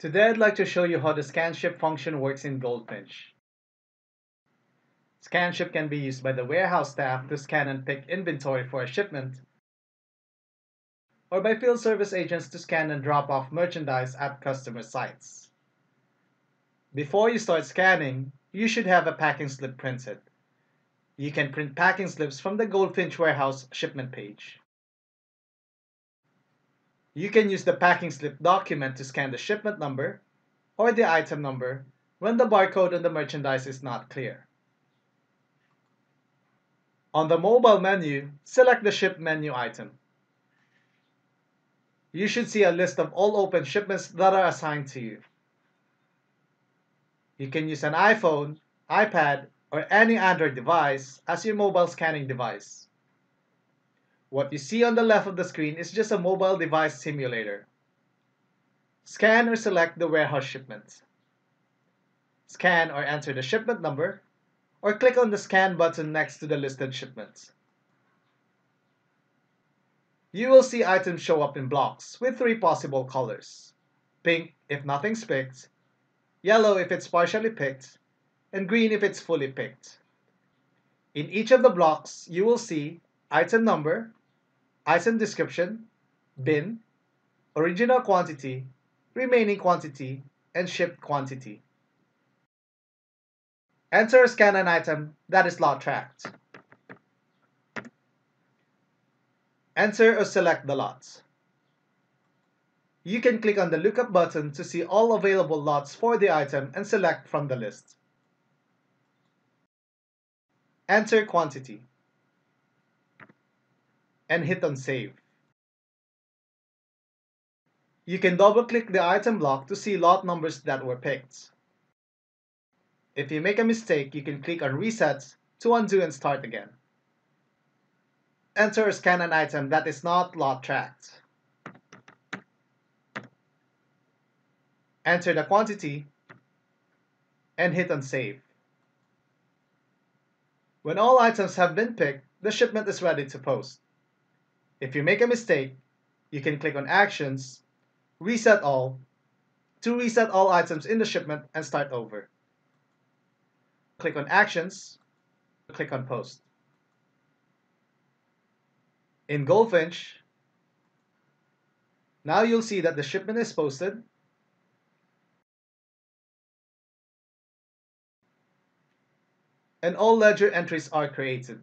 Today I'd like to show you how the scanship function works in GoldFinch. Scanship can be used by the warehouse staff to scan and pick inventory for a shipment, or by field service agents to scan and drop off merchandise at customer sites. Before you start scanning, you should have a packing slip printed. You can print packing slips from the GoldFinch warehouse shipment page. You can use the packing slip document to scan the shipment number or the item number when the barcode on the merchandise is not clear. On the mobile menu, select the Ship menu item. You should see a list of all open shipments that are assigned to you. You can use an iPhone, iPad, or any Android device as your mobile scanning device. What you see on the left of the screen is just a mobile device simulator. Scan or select the warehouse shipment. Scan or enter the shipment number, or click on the Scan button next to the listed shipments. You will see items show up in blocks with three possible colors: pink if nothing's picked, yellow if it's partially picked, and green if it's fully picked. In each of the blocks, you will see item number, item description, bin, original quantity, remaining quantity, and shipped quantity. Enter or scan an item that is lot tracked. Enter or select the lots. You can click on the lookup button to see all available lots for the item and select from the list. Enter quantity and hit on save. You can double-click the item block to see lot numbers that were picked. If you make a mistake, you can click on reset to undo and start again. Enter or scan an item that is not lot tracked. Enter the quantity and hit on save. When all items have been picked, the shipment is ready to post. If you make a mistake, you can click on Actions, Reset All, to reset all items in the shipment and start over. Click on Actions, click on Post. In GoldFinch, now you'll see that the shipment is posted and all ledger entries are created.